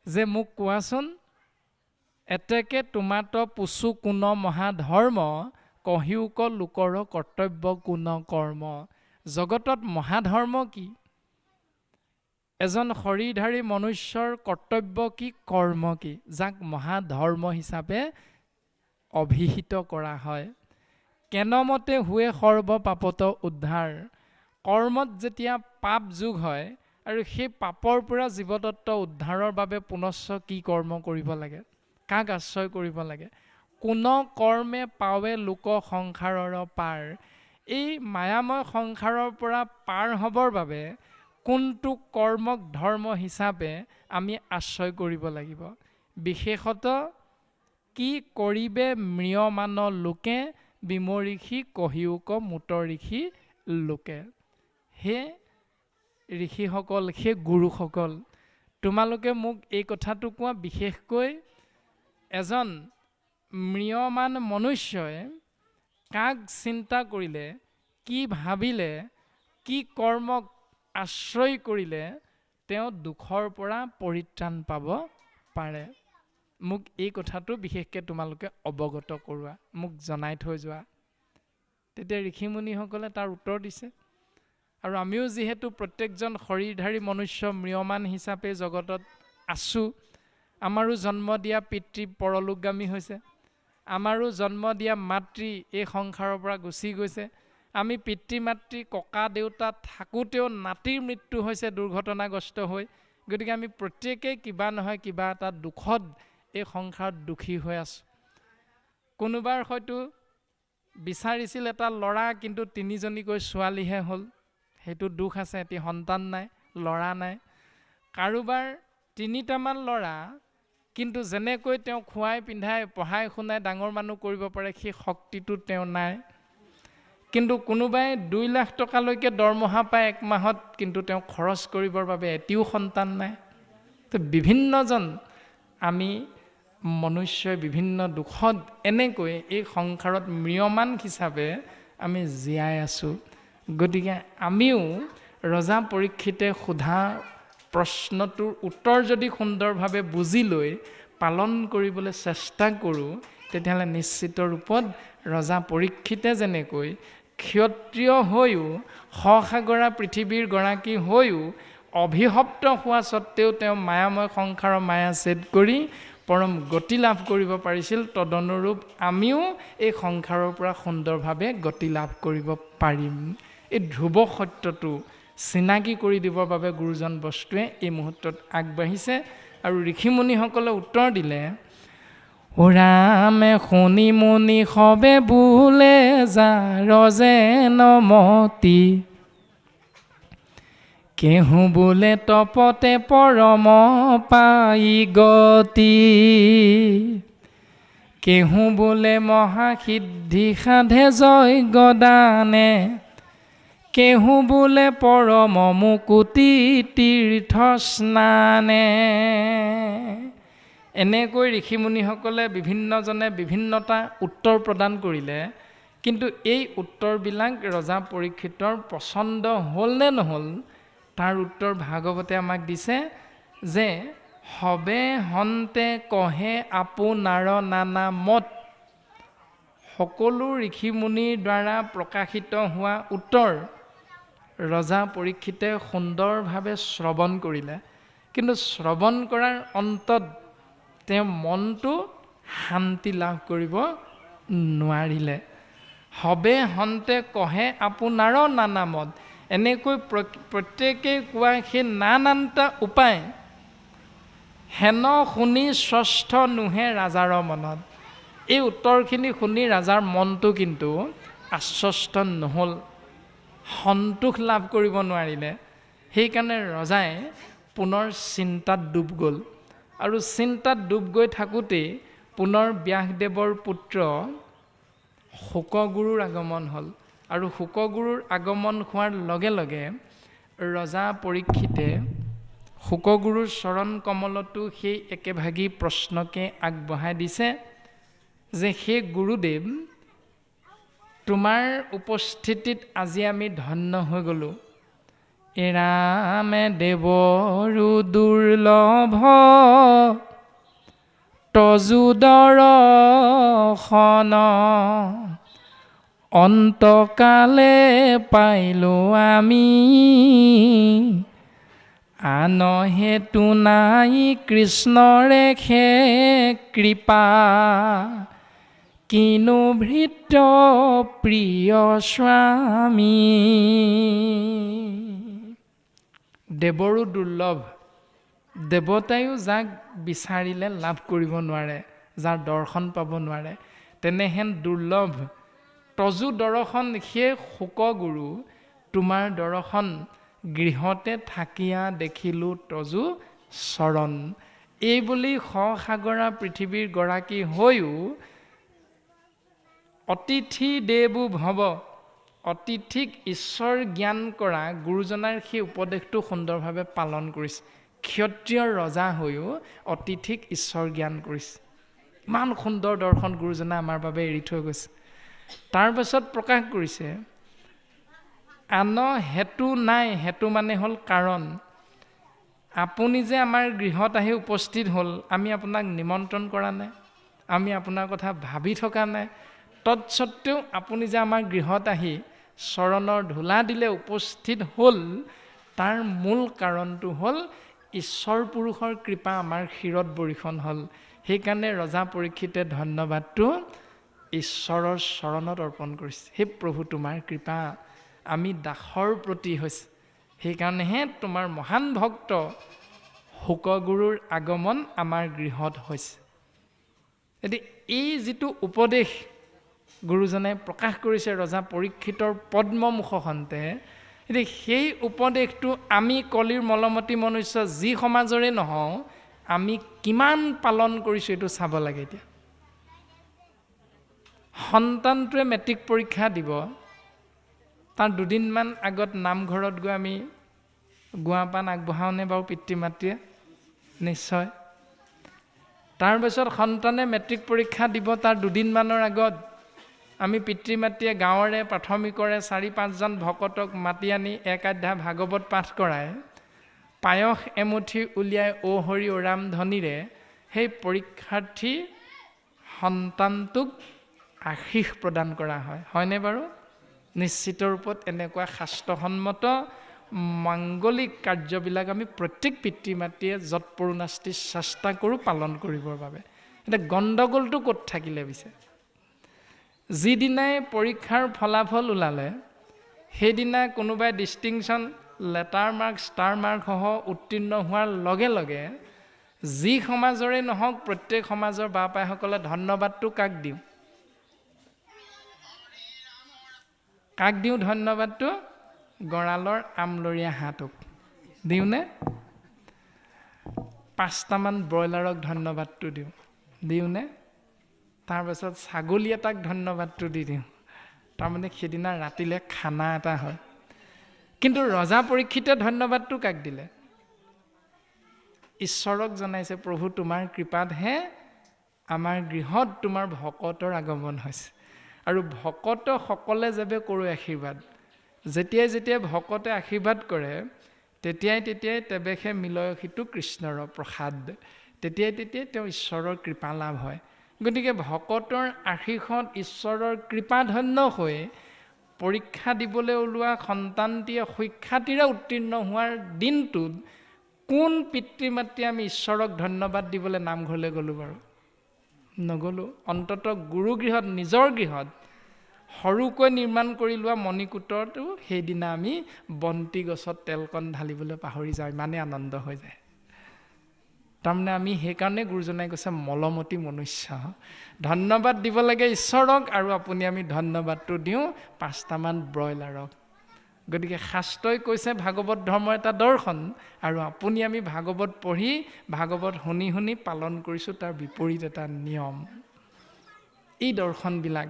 যে মোক কোৱাচোন, এতেকে তোমাত পুচু কোন মহাধৰ্ম, কহিউক লোকৰ কৰ্তব্য কোন কৰ্ম। জগতত মহাধৰ্ম কি? এজন শৰীৰধাৰী মনুষ্যৰ কৰ্তব্য কি, কৰ্ম কি, যাক মহাধৰ্ম হিচাপে অভিহিত কৰা হয়। কেনমতে হুৱে সৰ্ব পাপত উদ্ধাৰ। কৰ্মত যেতিয়া পাপ যোগ হয় আৰু সেই পাপৰ পৰা জীৱতত্ব উদ্ধাৰৰ বাবে পুনশ্চ কি কৰ্ম কৰিব লাগে, কাক আশ্ৰয় কৰিব লাগে। কোন কৰ্মে পাৱে লোক সংসাৰৰ পাৰ। এই মায়াময় সংসাৰৰ পৰা পাৰ হ'বৰ বাবে কোনটো কৰ্মক ধৰ্ম হিচাপে আমি আশ্ৰয় কৰিব লাগিব। বিশেষত কি কৰিবে ম্ৰিয়মান লোকে, বিমঋষি কহিউক মুত ঋষি লোকে। হে ঋষিসকল, হে গুৰুসকল, তোমালোকে মোক এই কথাটো কোৱা, বিশেষকৈ এজন ম্ৰিয়মান মনুষ্যই কাক চিন্তা কৰিলে, কি ভাবিলে, কি কৰ্মক আশ্ৰয় কৰিলে তেওঁ দুখৰ পৰা পৰিত্ৰাণ পাব পাৰে। মোক এই কথাটো বিশেষকৈ তোমালোকে অৱগত কৰোৱা, মোক জনাই থৈ যোৱা। তেতিয়া ঋষিমুনিসকলে তাৰ উত্তৰ দিছে। আৰু আমিও যিহেতু প্ৰত্যেকজন শৰীৰধাৰী মনুষ্য ম্ৰিয়মান হিচাপে জগতত আছোঁ, আমাৰো জন্ম দিয়া পিতৃ পৰলোকগামী হৈছে, আমাৰো জন্ম দিয়া মাতৃ এই সংসাৰৰ পৰা গুচি গৈছে। আমি পিতৃ মাতৃ ককা দেউতা থাকোঁতেও নাতিৰ মৃত্যু হৈছে দুৰ্ঘটনাগ্ৰস্ত হৈ। গতিকে আমি প্ৰত্যেকেই কিবা নহয় কিবা এটা দুখত এই সংসাৰত দুখী হৈ আছোঁ। কোনোবাৰ হয়তো বিচাৰিছিল এটা ল'ৰা, কিন্তু 3জনীকৈ ছোৱালীহে হ'ল, সেইটো দুখ আছে, এটি সন্তান নাই, ল'ৰা নাই। কাৰোবাৰ 3টামান ল'ৰা, কিন্তু যেনেকৈ তেওঁ খুৱাই পিন্ধাই পঢ়াই শুনাই ডাঙৰ মানুহ কৰিব পাৰে সেই শক্তিটো তেওঁ নাই। কিন্তু কোনোবাই 2 লাখ টকালৈকে দৰমহা পায় 1 মাহত, কিন্তু তেওঁ খৰচ কৰিবৰ বাবে এটিও সন্তান নাই। তো বিভিন্নজন আমি মনুষ্যই বিভিন্ন দুখত এনেকৈ এই সংসাৰত ম্ৰিয়মান হিচাপে আমি জীয়াই আছোঁ। গতিকে আমিও ৰজা পৰীক্ষিতে সোধা প্ৰশ্নটোৰ উত্তৰ যদি সুন্দৰভাৱে বুজি লৈ পালন কৰিবলৈ চেষ্টা কৰোঁ, তেতিয়াহ'লে নিশ্চিত ৰূপত ৰজা পৰীক্ষিতে যেনেকৈ ক্ষত্ৰিয় হৈও সসাগৰা পৃথিৱীৰ গৰাকী হৈও অভিশপ্ত হোৱা স্বত্তেও তেওঁ মায়াময় সংসাৰৰ মায়া ছেদ কৰি পৰম গতি লাভ কৰিব পাৰিছিল, তদনুৰূপ আমিও এই সংসাৰৰ পৰা সুন্দৰভাৱে গতি লাভ কৰিব পাৰিম। এই ধ্ৰুৱ সত্যটো চিনাকি কৰি দিবৰ বাবে গুৰুজন বস্তুৱে এই মুহূৰ্তত আগবাঢ়িছে। আৰু ঋষিমুনিসকলে উত্তৰ দিলে, ও ৰামে শুনি মুনি সবে বোলে যাৰ যেন মতি, কেহু বোলে তপতে পৰম পাই গতি, কেহু বোলে মহাসিদ্ধি সাধে যজ্ঞ দানে, কেহু বোলে পৰম মুকুতি তীৰ্থ স্নানে। এনেকৈ ঋষিমুনিসকলে বিভিন্নজনে বিভিন্নটা উত্তৰ প্ৰদান কৰিলে, কিন্তু এই উত্তৰবিলাক ৰজা পৰীক্ষিতৰ পচন্দ হ'ল নে নহ'ল তাৰ উত্তৰ ভাগৱতে আমাক দিছে যে সবে হন্তে কহে আপোনাৰ নানা মত। সকলো ঋষিমুনিৰ দ্বাৰা প্ৰকাশিত হোৱা উত্তৰ ৰজা পৰীক্ষিতে সুন্দৰভাৱে শ্ৰৱণ কৰিলে, কিন্তু শ্ৰৱণ কৰাৰ অন্তত তেওঁ মনটো শান্তি লাভ কৰিব নোৱাৰিলে। সবে হন্তে কহে আপোনাৰ নানা মত, এনেকৈ প্ৰত্যেকেই কোৱা সেই নানানটা উপায় হেন শুনি স্বস্থ নোহে ৰাজাৰ মনত। এই উত্তৰখিনি শুনি ৰাজাৰ মনটো কিন্তু আশ্বস্ত নহ'ল, সন্তোষ লাভ কৰিব নোৱাৰিলে। সেইকাৰণে ৰজাই পুনৰ চিন্তাত ডুব গ'ল। আৰু চিন্তাত ডুব গৈ থাকোঁতেই পুনৰ ব্যাসদেৱৰ পুত্ৰ শুকগুৰুৰ আগমন হ'ল। আৰু শুকগুৰুৰ আগমন হোৱাৰ লগে লগে ৰজা পৰীক্ষিতে শুকগুৰুৰ চৰণ কমলতো সেই একেভাগী প্ৰশ্নকে আগবঢ়াই দিছে যে হে গুৰুদেৱ, তোমাৰ উপস্থিতিত আজি আমি ধন্য হৈ গ'লোঁ, এৰামে দেৱৰো দুৰ্লভ তজু দৰ্শন অন্তকালে পাইলো আমি আন হেতু নাই কৃষ্ণৰে খে কৃপা কিনো ভৃত্য প্ৰিয় স্বামী। দেৱৰো দুৰ্লভ, দেৱতায়ো যাক বিচাৰিলে লাভ কৰিব নোৱাৰে, যাৰ দৰ্শন পাব নোৱাৰে, তেনেহেন দুৰ্লভ তজু দৰ্শন সেই শোকগুৰু তোমাৰ দৰ্শন গৃহতে থাকিয়া দেখিলো তজু চৰণ। এই বুলি সসাগৰা পৃথিৱীৰ গৰাকী হৈও অতিথি দেৱো ভৱ, অতিথিক ঈশ্বৰ জ্ঞান কৰা গুৰুজনাৰ সেই উপদেশটো সুন্দৰভাৱে পালন কৰিছে। ক্ষত্ৰিয় ৰজা হৈও অতিথিক ঈশ্বৰ জ্ঞান কৰিছে। ইমান সুন্দৰ দৰ্শন গুৰুজনাই আমাৰ বাবে এৰি থৈ গৈছে। তাৰ পাছত প্ৰকাশ কৰিছে আন হেতু নাই, হেতু মানে হ'ল কাৰণ। আপুনি যে আমাৰ গৃহত আহি উপস্থিত হ'ল, আমি আপোনাক নিমন্ত্ৰণ কৰা নাই, আমি আপোনাৰ কথা ভাবি থকা নাই, তৎসত্বেও আপুনি যে আমাৰ গৃহত আহি চৰণৰ ধূলা দিলে উপস্থিত হ'ল, তাৰ মূল কাৰণটো হ'ল ঈশ্বৰ পুৰুষৰ কৃপা আমাৰ শিৰত বৰিখন হ'ল। সেইকাৰণে ৰজা পৰীক্ষিতে ধন্যবাদটো ঈশ্বৰৰ চৰণত অৰ্পণ কৰিছে। হে প্ৰভু তোমাৰ কৃপা আমি দাসৰ প্ৰতি হৈছে, সেইকাৰণেহে তোমাৰ মহান ভক্ত শোকগুৰুৰ আগমন আমাৰ গৃহত হৈছে। এতিয়া এই যিটো উপদেশ গুৰুজনে প্ৰকাশ কৰিছে ৰজা পৰীক্ষিতৰ পদ্মমুখ হন্তে, এতিয়া সেই উপদেশটো আমি কলিৰ মলমতী মনুষ্য যি সমাজৰে নহওঁ, আমি কিমান পালন কৰিছোঁ এইটো চাব লাগে। এতিয়া সন্তানটোৱে মেট্ৰিক পৰীক্ষা দিব, তাৰ দুদিনমান আগত নামঘৰত গৈ আমি গুৱাপান আগবঢ়াওঁনে বাৰু পিতৃ মাতৃয়ে? নিশ্চয়। তাৰপিছত সন্তানে মেট্ৰিক পৰীক্ষা দিব, তাৰ দুদিনমানৰ আগত আমি পিতৃ মাতৃয়ে গাঁৱৰে প্ৰাথমিকৰে ৪-৫জন ভকতক মাতি আনি এক অধ্যায় ভাগৱত পাঠ কৰাই পায়স এমুঠি উলিয়াই ঔ হৰি ঔ ৰাম ধ্বনিৰে সেই পৰীক্ষাৰ্থী সন্তানটোক আশীষ প্ৰদান কৰা হয়। হয়নে বাৰু? নিশ্চিত ৰূপত এনেকুৱা শাস্ত্ৰসন্মত মাংগলিক কাৰ্যবিলাক আমি প্ৰত্যেক পিতৃ মাতৃয়ে যৎপৰোনাস্তি চেষ্টা কৰোঁ পালন কৰিবৰ বাবে। এতিয়া গণ্ডগোলটো ক'ত থাকিলে পিছে? যিদিনাই পৰীক্ষাৰ ফলাফল ওলালে সেইদিনা কোনোবাই ডিষ্টিংশ্যন, লেটাৰ মাৰ্ক, ষ্টাৰ মাৰ্কসহ উত্তীৰ্ণ হোৱাৰ লগে লগে যি সমাজৰে নহওক প্ৰত্যেক সমাজৰ বাপাইসকলে ধন্যবাদটো কাক দিওঁ? কাক দিওঁ ধন্যবাদটো? গঁৰালৰ আমলৰীয়া হাঁহটোক দিওঁনে? 5টামান ব্ৰইলাৰক ধন্যবাদটো দিওঁ, দিওঁনে? তাৰপাছত ছাগলী এটাক ধন্যবাদটো দি দিওঁ। তাৰমানে সেইদিনা ৰাতিলৈ খানা এটা হয়। কিন্তু ৰজা পৰীক্ষিতে ধন্যবাদটো কাক দিলে? ঈশ্বৰক জনাইছে, প্ৰভু তোমাৰ কৃপাতহে আমাৰ গৃহত তোমাৰ ভকতৰ আগমন হৈছে। আৰু ভকতসকলে যেবে কৰোঁ আশীৰ্বাদ, যেতিয়াই যেতিয়াই ভকতে আশীৰ্বাদ কৰে তেতিয়াই তেতিয়াই তেবেশে মিলয়সিতো কৃষ্ণৰ প্ৰসাদ, তেতিয়াই তেতিয়াই তেওঁ ঈশ্বৰৰ কৃপা লাভ হয়। গতিকে ভকতৰ আশীষত ঈশ্বৰৰ কৃপাধন্য হৈ পৰীক্ষা দিবলৈ ওলোৱা সন্তানটিয়ে সুখ্যাতিৰে উত্তীৰ্ণ হোৱাৰ দিনটোত কোন পিতৃ মাতৃয়ে আমি ঈশ্বৰক ধন্যবাদ দিবলৈ নামঘৰলৈ গ'লোঁ বাৰু? নগ'লোঁ। অন্ততঃ গুৰুগৃহত, নিজৰ গৃহত সৰুকৈ নিৰ্মাণ কৰি লোৱা মণিকূটতো সেইদিনা আমি বন্তি গছত তেলকণ ঢালিবলৈ পাহৰি যাওঁ, ইমানেই আনন্দ হৈ যায়। তাৰমানে আমি সেইকাৰণে গুৰুজনাই কৈছে মলমতী মনুষ্য, ধন্যবাদ দিব লাগে ঈশ্বৰক, আৰু আপুনি আমি ধন্যবাদটো দিওঁ 5টামান ব্ৰইলাৰক। গতিকে শাস্ত্ৰই কৈছে ভাগৱত ধৰ্ম এটা দৰ্শন, আৰু আপুনি আমি ভাগৱত পঢ়ি ভাগৱত শুনি শুনি পালন কৰিছোঁ তাৰ বিপৰীত এটা নিয়ম। এই দৰ্শনবিলাক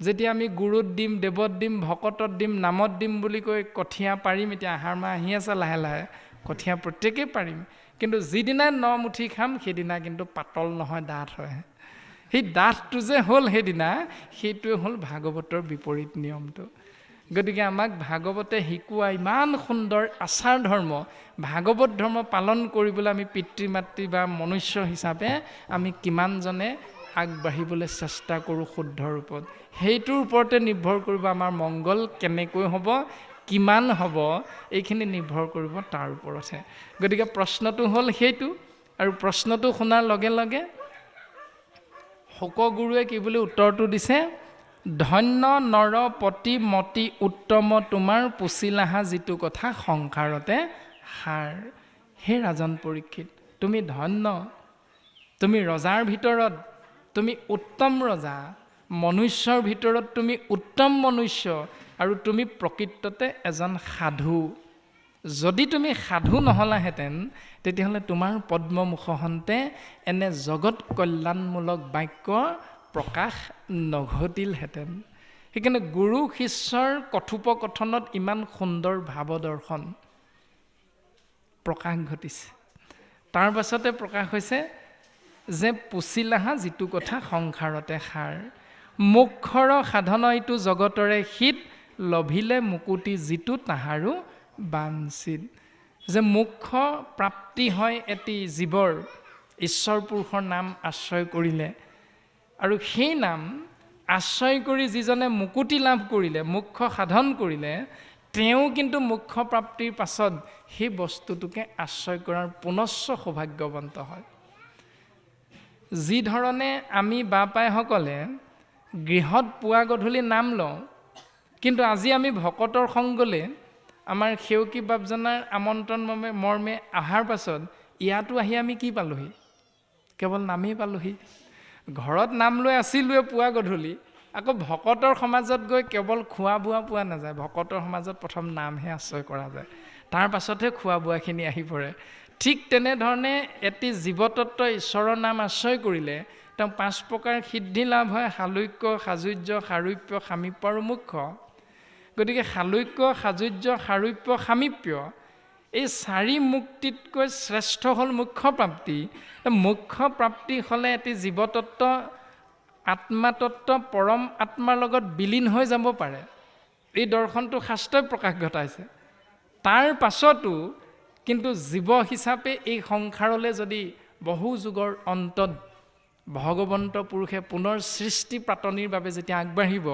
যেতিয়া আমি গুৰুত দিম, দেৱত দিম, ভকতত দিম, নামত দিম বুলি কৈ কঠীয়া পাৰিম, এতিয়া আহাৰ মাহ আহি আছে লাহে লাহে, কঠীয়া প্ৰত্যেকেই পাৰিম, কিন্তু যিদিনাই নমুঠি খাম সেইদিনা কিন্তু পাতল নহয়, ডাঠ হয়। সেই ডাঠটো যে হ'ল সেইদিনা, সেইটোৱে হ'ল ভাগৱতৰ বিপৰীত নিয়মটো। গতিকে আমাক ভাগৱতে শিকোৱা ইমান সুন্দৰ আচাৰ ধৰ্ম, ভাগৱত ধৰ্ম পালন কৰিবলৈ আমি পিতৃ মাতৃ বা মনুষ্য হিচাপে আমি কিমানজনে আগবাঢ়িবলৈ চেষ্টা কৰোঁ শুদ্ধ ৰূপত, সেইটোৰ ওপৰতে নিৰ্ভৰ কৰিব আমাৰ মংগল কেনেকৈ হ'ব, কিমান হ'ব, এইখিনি নিৰ্ভৰ কৰিব তাৰ ওপৰতহে। গতিকে প্ৰশ্নটো হ'ল সেইটো, আৰু প্ৰশ্নটো শুনাৰ লগে লগে শোকগুৰুৱে কি বুলি উত্তৰটো দিছে, ধন্য নৰ পতি মতি উত্তম তোমাৰ পুচিলাহা যিটো কথা সংসাৰতে সাৰ। হে ৰাজন পৰীক্ষিত, তুমি ধন্য, তুমি ৰজাৰ ভিতৰত তুমি উত্তম ৰজা, মনুষ্যৰ ভিতৰত তুমি উত্তম মনুষ্য, আৰু তুমি প্ৰকৃততে এজন সাধু। যদি তুমি সাধু নহলাহেঁতেন তেতিয়াহ'লে তোমাৰ পদ্মমুখহন্তে এনে জগত কল্যাণমূলক বাক্য প্ৰকাশ নঘটিলহেঁতেন। সেইকাৰণে গুৰু শিষ্যৰ কথোপকথনত ইমান সুন্দৰ ভাৱদৰ্শন প্ৰকাশ ঘটিছে। তাৰ পাছতে প্ৰকাশ হৈছে যে পুচিলাহা যিটো কথা সংসাৰতে সাৰ, মুখৰ সাধন এইটো জগতৰে হিত, লভিলে মুকুতি যিটো তাহাৰো বাঞ্ছিত। যে মুখ্য প্ৰাপ্তি হয় এটি জীৱৰ ঈশ্বৰ পুৰুষৰ নাম আশ্ৰয় কৰিলে, আৰু সেই নাম আশ্ৰয় কৰি যিজনে মুকুতি লাভ কৰিলে, মুখ্য সাধন কৰিলে, তেওঁ কিন্তু মুখ্য প্ৰাপ্তিৰ পাছত সেই বস্তুটোকে আশ্ৰয় কৰাৰ পুনশ্চ সৌভাগ্যৱন্ত হয়। যি ধৰণে আমি বাপাইসকলে গৃহত পুৱা গধূলি নাম লওঁ, কিন্তু আজি আমি ভকতৰ সংগলে আমাৰ সেউকী বাপজনাৰ আমন্ত্ৰণ মৰ্মে অহাৰ পাছত ইয়াতো আহি আমি কি পালোহি? কেৱল নামেই পালোহি। ঘৰত নাম লৈ আছিলোৱে পুৱা গধূলি, আকৌ ভকতৰ সমাজত গৈ কেৱল খোৱা বোৱা পোৱা নাযায়। ভকতৰ সমাজত প্ৰথম নামহে আশ্ৰয় কৰা যায়, তাৰ পাছতহে খোৱা বোৱাখিনি আহি পৰে। ঠিক তেনেধৰণে এটি জীৱতত্ত্ব ঈশ্বৰৰ নাম আশ্ৰয় কৰিলে তেওঁ 5 প্ৰকাৰ সিদ্ধি লাভ হয়, শালুক্য, সাযুজ্য, সাৰূপ্য, সামীপ্য আৰু মুখ্য। গতিকে শালুক্য, সাযুজ্য, সাৰূপ্য, সামীপ্য এই 4 মুক্তিতকৈ শ্ৰেষ্ঠ হ'ল মুখ্য প্ৰাপ্তি। মুখ্য প্ৰাপ্তি হ'লে এটি জীৱতত্ত্ব আত্মাতত্ত্ব পৰম আত্মাৰ লগত বিলীন হৈ যাব পাৰে। এই দৰ্শনটো শাস্ত্ৰই প্ৰকাশ ঘটাইছে। তাৰ পাছতো কিন্তু জীৱ হিচাপে এই সংসাৰলৈ যদি বহু যুগৰ অন্তত ভগৱন্ত পুৰুষে পুনৰ সৃষ্টি পাতনিৰ বাবে যেতিয়া আগবাঢ়িব,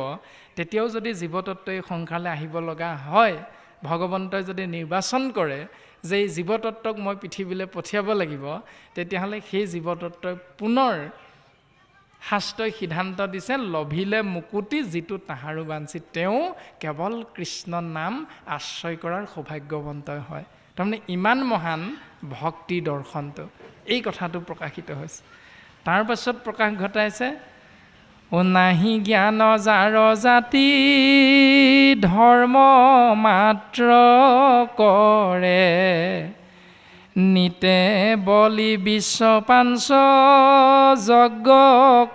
তেতিয়াও যদি জীৱতত্ত্ব এই সংসাৰলৈ আহিব লগা হয়, ভগৱন্তই যদি নিৰ্বাচন কৰে যে এই জীৱতত্ত্বক মই পৃথিৱীলৈ পঠিয়াব লাগিব, তেতিয়াহ'লে সেই জীৱতত্ত্বই পুনৰ শাস্ত্ৰই সিদ্ধান্ত দিছে লভিলে মুকুতি যিটো তাহাৰো বাঞ্ছিত। তেওঁ কেৱল কৃষ্ণ নাম আশ্ৰয় কৰাৰ সৌভাগ্যৱন্তই হয়। তাৰমানে ইমান মহান ভক্তি দৰ্শনটো, এই কথাটো প্ৰকাশিত হৈছে। তাৰ পাছত প্ৰকাশ ঘটাইছে, নাহি জ্ঞান যাৰ জাতি ধৰ্ম মাত্ৰ কৰে, নিতে বলি বিশ্ব পাঞ্চ যজ্ঞ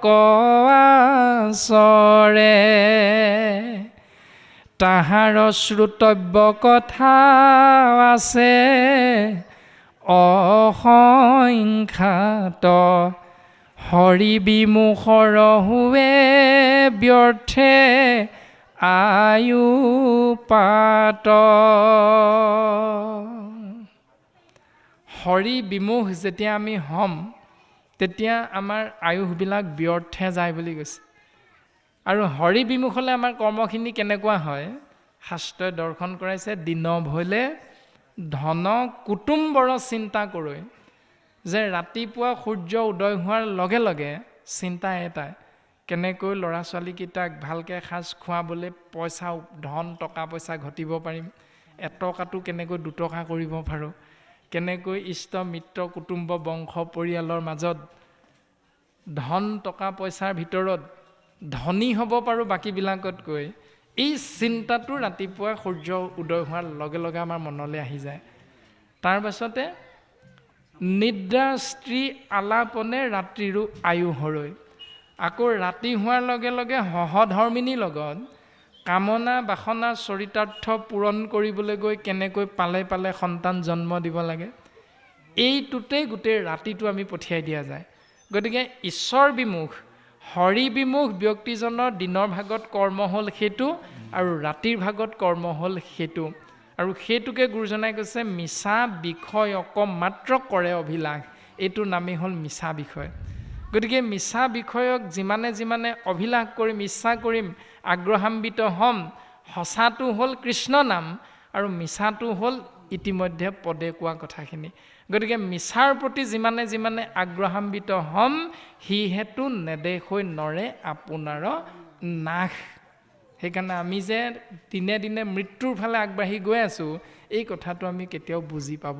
কআচৰে, তাহাৰ শ্ৰুতব্য কথা আছে অসংখ্যাত, হৰি বিমুখৰ হুৱে ব্যৰ্থে আয়ু পাত। হৰি বিমুখ যেতিয়া আমি হ'ম, তেতিয়া আমাৰ আয়ুসবিলাক ব্যৰ্থে যায় বুলি কৈছে। আৰু হৰি বিমুখলৈ আমাৰ কৰ্মখিনি কেনেকুৱা হয়? শাস্ত্ৰই দৰ্শন কৰাইছে, দিন ভৈলে ধন কুটুম্বৰ চিন্তা কৰৈ। যে ৰাতিপুৱা সূৰ্য উদয় হোৱাৰ লগে লগে চিন্তা এটাই, কেনেকৈ ল'ৰা ছোৱালীকেইটাক ভালকৈ সাজ খুৱাবলৈ পইচা, ধন টকা পইচা ঘটিব পাৰিম, এটকাটো কেনেকৈ 2 টকা কৰিব পাৰোঁ, কেনেকৈ ইষ্ট মিত্ৰ কুটুম্ব বংশ পৰিয়ালৰ মাজত ধন টকা পইচাৰ ভিতৰত ধনী হ'ব পাৰোঁ বাকীবিলাকতকৈ, এই চিন্তাটো ৰাতিপুৱা সূৰ্য উদয় হোৱাৰ লগে লগে আমাৰ মনলৈ আহি যায়। তাৰ পাছতে নিদ্ৰা স্ত্ৰী আলাপনে ৰাত্ৰিৰো আয়ু হৰৈ। আকৌ ৰাতি হোৱাৰ লগে লগে সহধৰ্মিনীৰ লগত কামনা বাসনা চৰিতাৰ্থ পূৰণ কৰিবলৈ গৈ কেনেকৈ পালে পালে সন্তান জন্ম দিব লাগে, এইটোতেই গোটেই ৰাতিটো আমি পঠিয়াই দিয়া যায়। গতিকে ঈশ্বৰ বিমুখ হৰি বিমুখ ব্যক্তিজনৰ দিনৰ ভাগত কৰ্ম হ'ল সেইটো আৰু ৰাতিৰ ভাগত কৰ্ম হ'ল সেইটো। আৰু সেইটোকে গুৰুজনাই কৈছে মিছা বিষয় অকমাত্ৰ কৰে অভিলাষ, এইটো নামেই হ'ল মিছা বিষয়। গতিকে মিছা বিষয়ক যিমানে যিমানে অভিলাষ কৰিম, ইচ্ছা কৰিম, আগ্ৰহান্বিত হ'ম, সঁচাটো হ'ল কৃষ্ণ নাম আৰু মিছাটো হ'ল ইতিমধ্যে পদে কোৱা কথাখিনি। গতিকে মিছাৰ প্ৰতি যিমানে যিমানে আগ্ৰহান্বিত হ'ম, সিহেতু নেদেশ হৈ নৰে আপোনাৰ নাশ। সেইকাৰণে আমি যে দিনে দিনে মৃত্যুৰ ফালে আগবাঢ়ি গৈ আছোঁ, এই কথাটো আমি কেতিয়াও বুজি পাব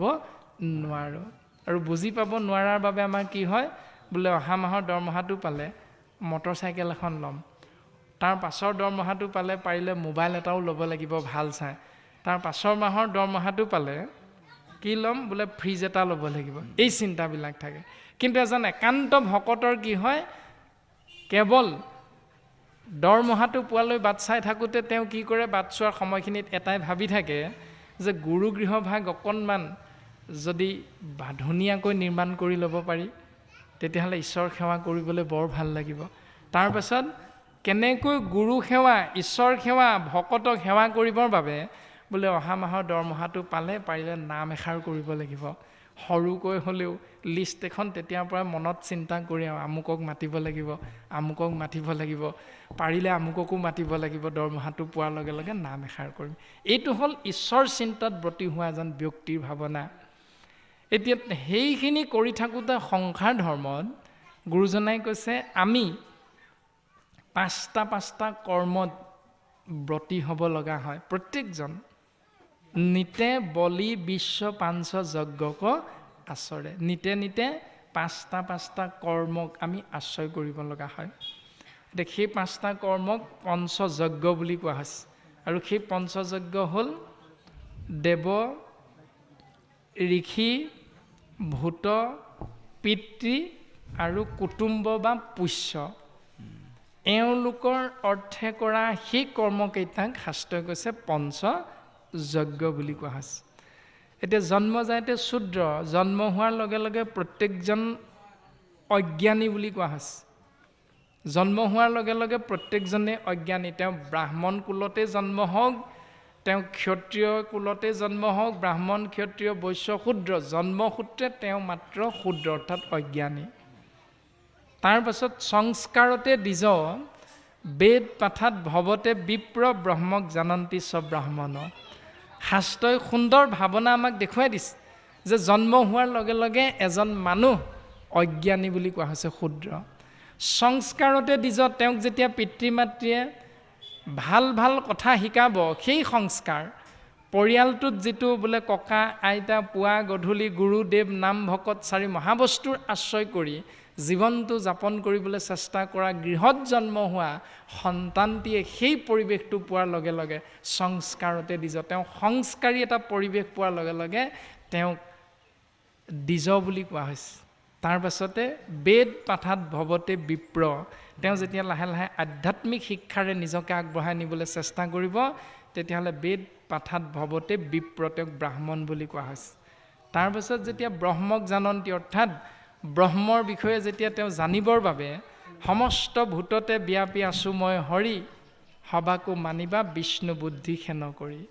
নোৱাৰোঁ। আৰু বুজি পাব নোৱাৰাৰ বাবে আমাৰ কি হয়, বোলে অহা মাহৰ দৰমহাটো পালে মটৰ চাইকেল এখন ল'ম, তাৰ পাছৰ দৰমহাটো পালে পাৰিলে মোবাইল এটাও ল'ব লাগিব ভাল চাই, তাৰ পাছৰ মাহৰ দৰমহাটো পালে কি ল'ম, বোলে ফ্ৰিজ এটা ল'ব লাগিব, এই চিন্তাবিলাক থাকে। কিন্তু এজন একান্ত ভকতৰ কি হয়, কেৱল দৰমহাটো পোৱালৈ বাট চাই থাকোঁতে তেওঁ কি কৰে, বাট চোৱাৰ সময়খিনিত এটাই ভাবি থাকে যে গুৰু গৃহভাগ অকণমান যদি ধুনীয়াকৈ নিৰ্মাণ কৰি ল'ব পাৰি তেতিয়াহ'লে ঈশ্বৰ সেৱা কৰিবলৈ বৰ ভাল লাগিব। তাৰপাছত কেনেকৈ গুৰু সেৱা, ঈশ্বৰ সেৱা, ভকতক সেৱা কৰিবৰ বাবে বোলে অহা মাহৰ দৰমহাটো পালে পাৰিলে নাম এষাৰ কৰিব লাগিব, সৰুকৈ হ'লেও লিষ্ট এখন তেতিয়াৰ পৰা মনত চিন্তা কৰি আমুকক মাতিব লাগিব, আমুকক মাতিব লাগিব, পাৰিলে আমুককো মাতিব লাগিব, দৰমহাটো পোৱাৰ লগে লগে নাম এষাৰ কৰিম। এইটো হ'ল ঈশ্বৰ চিন্তাত ব্ৰতী হোৱা এজন ব্যক্তিৰ ভাৱনা। এতিয়া সেইখিনি কৰি থাকোঁতে সংসাৰ ধৰ্মত গুৰুজনাই কৈছে আমি পাঁচটা কৰ্মত ব্ৰতী হ'ব লগা হয় প্ৰত্যেকজন। নিতে বলি বিশ্ব পাঞ্চ যজ্ঞক আচৰে, নিতে নিতে পাঁচটা কৰ্মক আমি আশ্ৰয় কৰিব লগা হয়। এতিয়া সেই পাঁচটা কৰ্মক পঞ্চযজ্ঞ বুলি কোৱা হৈছে। আৰু সেই পঞ্চযজ্ঞ হ'ল দেৱ, ঋষি, ভূত, পিতৃ আৰু কুটুম্ব বা পোষ্য, এওঁলোকৰ অৰ্থে কৰা সেই কৰ্মকেইটাক শাস্ত্ৰই কৈছে পঞ্চযজ্ঞ বুলি কোৱা হৈছে। এতিয়া জন্মজায়তে শূদ্ৰ, জন্ম হোৱাৰ লগে লগে প্ৰত্যেকজন অজ্ঞানী বুলি কোৱা হৈছে। জন্ম হোৱাৰ লগে লগে প্ৰত্যেকজনে অজ্ঞানী। তেওঁ ব্ৰাহ্মণ কুলতে জন্ম হওক, তেওঁ ক্ষত্ৰিয় কুলতে জন্ম হওক, ব্ৰাহ্মণ, ক্ষত্ৰিয়, বৈশ্য, শূদ্ৰ, জন্মসূত্ৰে তেওঁ মাত্ৰ শূদ্ৰ অৰ্থাৎ অজ্ঞানী। তাৰ পাছত সংস্কাৰতে দ্বিজ, বেদ পাঠাত ভৱতে বিপ্ৰ, ব্ৰহ্মক জানন্তি চ ব্ৰাহ্মণ। শাস্ত্ৰই সুন্দৰ ভাৱনা আমাক দেখুৱাই দিছে যে জন্ম হোৱাৰ লগে লগে এজন মানুহ অজ্ঞানী বুলি কোৱা হৈছে, শূদ্ৰ। সংস্কাৰতে দ্বিজ, তেওঁক যেতিয়া পিতৃ মাতৃয়ে ভাল ভাল কথা শিকাব, সেই সংস্কাৰ পৰিয়ালটোত যিটো বোলে ককা আইতা পুৱা গধূলি গুৰুদেৱ নাম ভকত চাৰি মহাবস্তুৰ আশ্ৰয় কৰি জীৱনটো যাপন কৰিবলৈ চেষ্টা কৰা গৃহত জন্ম হোৱা সন্তানটিয়ে সেই পৰিৱেশটো পোৱাৰ লগে লগে সংস্কাৰতে দ্বিজ, তেওঁ সংস্কাৰী এটা পৰিৱেশ পোৱাৰ লগে লগে তেওঁক দ্বিজ বুলি কোৱা হৈছে। তাৰ পাছতে বেদ পাঠাত ভৱতে বিপ্ৰ, তেওঁ যেতিয়া লাহে লাহে আধ্যাত্মিক শিক্ষাৰে নিজকে আগবঢ়াই নিবলৈ চেষ্টা কৰিব তেতিয়াহ'লে বেদ পাঠাত ভৱতে বিপ্ৰ, তেওঁক ব্ৰাহ্মণ বুলি কোৱা হৈছে। তাৰপাছত যেতিয়া ব্ৰহ্মক জানন্তি অৰ্থাৎ ব্ৰহ্মৰ বিষয়ে যেতিয়া তেওঁ জানিবৰ বাবে সমস্ত ভূততে ব্যাপী আছো মই হৰি, সবাকো মানিবা বিষ্ণু বুদ্ধি সেন কৰি,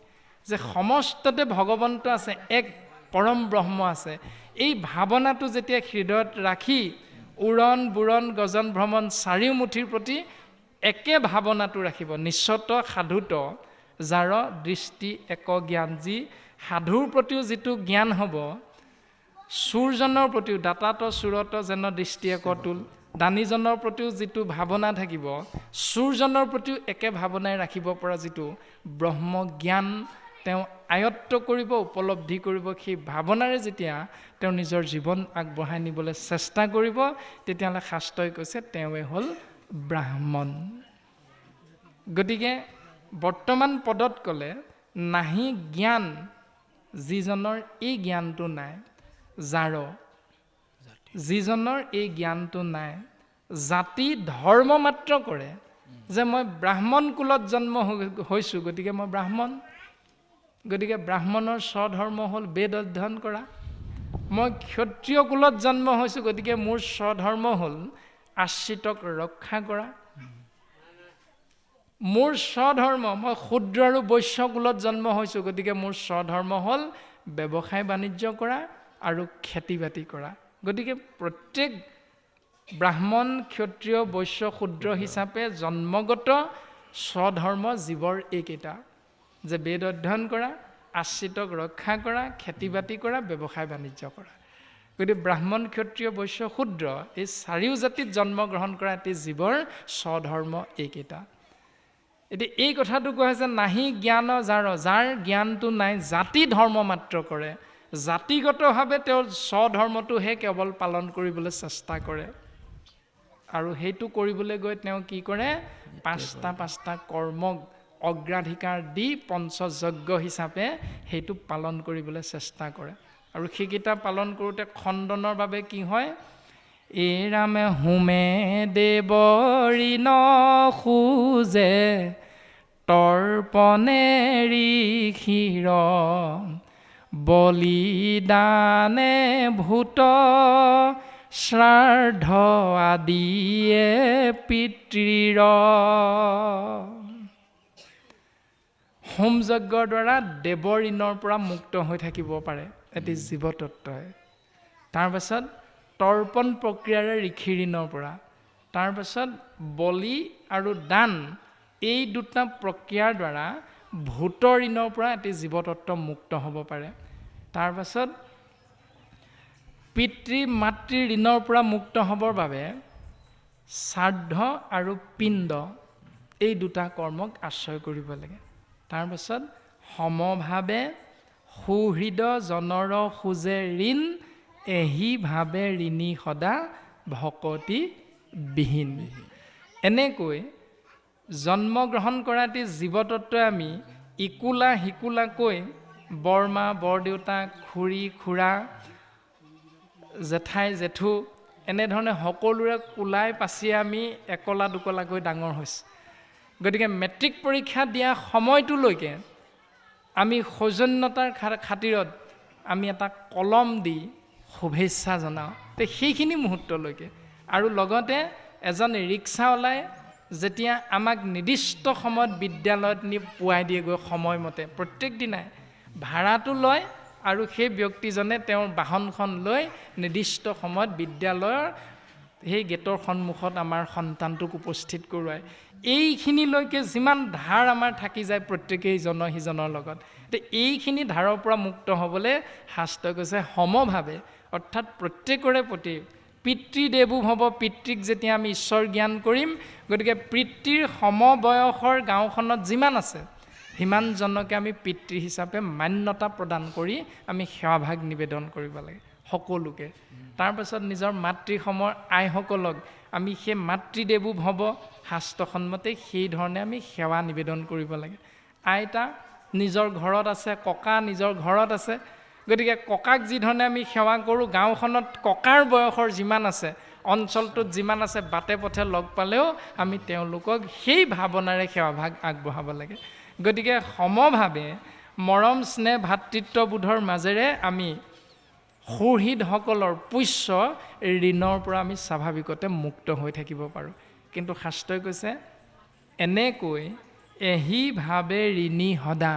যে সমস্ততে ভগৱন্ত আছে, এক পৰম ব্ৰহ্ম আছে, এই ভাৱনাটো যেতিয়া হৃদয়ত ৰাখি উৰণ বুৰণ গজন ভ্ৰমণ চাৰিওমুঠিৰ প্ৰতি একে ভাৱনাটো ৰাখিব। নিশ্চত সাধুত যাৰ দৃষ্টি এক জ্ঞান, যি সাধুৰ প্ৰতিও যিটো জ্ঞান হ'ব, চুৰজনৰ প্ৰতিও দাতাত চুৰত যেন দৃষ্টি এক তুল, দানীজনৰ প্ৰতিও যিটো ভাৱনা থাকিব, চুৰজনৰ প্ৰতিও একে ভাৱনাই ৰাখিব পৰা যিটো ব্ৰহ্ম জ্ঞান তেওঁ আয়ত্ত কৰিব, উপলব্ধি কৰিব, সেই ভাৱনাৰে যেতিয়া তেওঁ নিজৰ জীৱন আগবঢ়াই নিবলৈ চেষ্টা কৰিব তেতিয়াহ'লে শাস্ত্ৰই কৈছে তেওঁৱে হ'ল ব্ৰাহ্মণ। গতিকে বৰ্তমান পদত ক'লে নাহি জ্ঞান যিজনৰ এই জ্ঞানটো নাই, যাৰ যিজনৰ এই জ্ঞানটো নাই, জাতি ধৰ্ম মাত্ৰ কৰে যে মই ব্ৰাহ্মণ কুলত জন্ম হৈছোঁ গতিকে মই ব্ৰাহ্মণ, গতিকে ব্ৰাহ্মণৰ স্বধৰ্ম হ'ল বেদ অধ্যয়ন কৰা। মই ক্ষত্ৰিয় কুলত জন্ম হৈছোঁ গতিকে মোৰ স্বধৰ্ম হ'ল আশ্ৰিতক ৰক্ষা কৰা। মোৰ স্বধৰ্ম, মই শূদ্ৰ আৰু বৈশ্য কুলত জন্ম হৈছোঁ, গতিকে মোৰ স্বধৰ্ম হ'ল ব্যৱসায় বাণিজ্য কৰা আৰু খেতি বাতি কৰা। গতিকে প্ৰত্যেক ব্ৰাহ্মণ, ক্ষত্ৰিয়, বৈশ্য, শূদ্ৰ হিচাপে জন্মগত স্বধৰ্ম জীৱৰ এইকেইটা, যে বেদ অধ্যয়ন কৰা, আশ্ৰিতক ৰক্ষা কৰা, খেতি বাতি কৰা, ব্যৱসায় বাণিজ্য কৰা। গতিকে ব্ৰাহ্মণ, ক্ষত্ৰিয়, বৈশ্য, শূদ্ৰ এই চাৰিও জাতিত জন্মগ্ৰহণ কৰা এটি জীৱৰ স্বধৰ্ম এইকেইটা। এতিয়া এই কথাটো কোৱা হৈছে নাহি জ্ঞান যাৰ জ্ঞানটো নাই, জাতি ধৰ্ম মাত্ৰ কৰে। জাতিগতভাৱে তেওঁৰ স্বধৰ্মটোহে কেৱল পালন কৰিবলৈ চেষ্টা কৰে, আৰু সেইটো কৰিবলৈ গৈ তেওঁ কি কৰে, পাঁচটা কৰ্মক অগ্ৰাধিকাৰ দি পঞ্চযজ্ঞ হিচাপে সেইটো পালন কৰিবলৈ চেষ্টা কৰে। আৰু সেইকেইটা পালন কৰোঁতে খণ্ডনৰ বাবে কি হয়, এই ৰামে হোমে দেৱৰী ন খোজে তৰ্পণেৰি ক্ষীৰ বলিদানে ভূত শ্ৰাদ্ধ আদিয়ে পিতৃৰ। হোম যজ্ঞৰ দ্বাৰা দেৱৰ ঋণৰ পৰা মুক্ত হৈ থাকিব পাৰে এটি জীৱতত্বই। তাৰপাছত তৰ্পণ প্ৰক্ৰিয়াৰে ঋষি ঋণৰ পৰা, তাৰপাছত বলি আৰু দান, এই দুটা প্ৰক্ৰিয়াৰ দ্বাৰা ভূতৰ ঋণৰ পৰা এটি জীৱতত্ব মুক্ত হ'ব পাৰে। তাৰপাছত পিতৃ মাতৃ ঋণৰ পৰা মুক্ত হ'বৰ বাবে শ্ৰাদ্ধ আৰু পিণ্ড, এই দুটা কৰ্মক আশ্ৰয় কৰিব লাগে। তাৰপাছত সমভাৱে সুহৃদ জনৰ খোজে ঋণ, এহি ভাৱে ঋণী সদা ভকতি বিহীন। এনেকৈ জন্মগ্ৰহণ কৰা এটি জীৱতত্বই আমি ইকোলা সিকোলাকৈ বৰমা, বৰদেউতা, খুৰী, খুৰা, জেঠাই, জেঠু, এনেধৰণে সকলোৰে কোলাই পাচিয়ে আমি একলা দুকলাকৈ ডাঙৰ হৈছোঁ। গতিকে মেট্ৰিক পৰীক্ষা দিয়া সময়টোলৈকে আমি সৌজন্যতাৰ খাতিৰত আমি এটা কলম দি শুভেচ্ছা জনাওঁ, সেইখিনি মুহূৰ্তলৈকে। আৰু লগতে এজন ৰিক্সাৱালাই যেতিয়া আমাক নিৰ্দিষ্ট সময়ত বিদ্যালয়ত নি পোৱাই দিয়েগৈ সময়মতে, প্ৰত্যেক দিনাই ভাড়াটো লয়, আৰু সেই ব্যক্তিজনে তেওঁৰ বাহনখন লৈ নিৰ্দিষ্ট সময়ত বিদ্যালয়ৰ সেই গেটৰ সন্মুখত আমাৰ সন্তানটোক উপস্থিত কৰোৱায়। এইখিনিলৈকে যিমান ধাৰ আমাৰ থাকি যায় প্ৰত্যেকেই ইজনৰ সিজনৰ লগত, এইখিনি ধাৰৰ পৰা মুক্ত হ'বলৈ শাস্ত্ৰই কৈছে সমভাৱে, অৰ্থাৎ প্ৰত্যেকৰে প্ৰতি পিতৃদেৱো ভৱ, পিতৃক যেতিয়া আমি ঈশ্বৰ জ্ঞান কৰিম, গতিকে পিতৃৰ সমবয়সৰ গাঁওখনত যিমান আছে সিমানজনকে আমি পিতৃ হিচাপে মান্যতা প্ৰদান কৰি আমি সেৱাভাগ নিবেদন কৰিব লাগে সকলোকে। তাৰপাছত নিজৰ মাতৃসমৰ আইসকলক আমি সেই মাতৃদেৱো ভৱ শাস্ত্ৰসন্মতে সেই ধৰণে আমি সেৱা নিবেদন কৰিব লাগে। আইতা নিজৰ ঘৰত আছে, ককা নিজৰ ঘৰত আছে, গতিকে ককাক যিধৰণে আমি সেৱা কৰোঁ, গাঁওখনত ককাৰ বয়সৰ যিমান আছে, অঞ্চলটোত যিমান আছে, বাটে পথে লগ পালেও আমি তেওঁলোকক সেই ভাৱনাৰে সেৱাভাগ আগবঢ়াব লাগে। গতিকে সমভাৱে মৰম স্নেহ ভাতৃত্ববোধৰ মাজেৰে আমি সুহৃদসকলৰ পুষ্য ঋণৰ পৰা আমি স্বাভাৱিকতে মুক্ত হৈ থাকিব পাৰোঁ। কিন্তু শাস্ত্ৰই কৈছে এনেকৈ এহি ভাৱে ঋণী সদা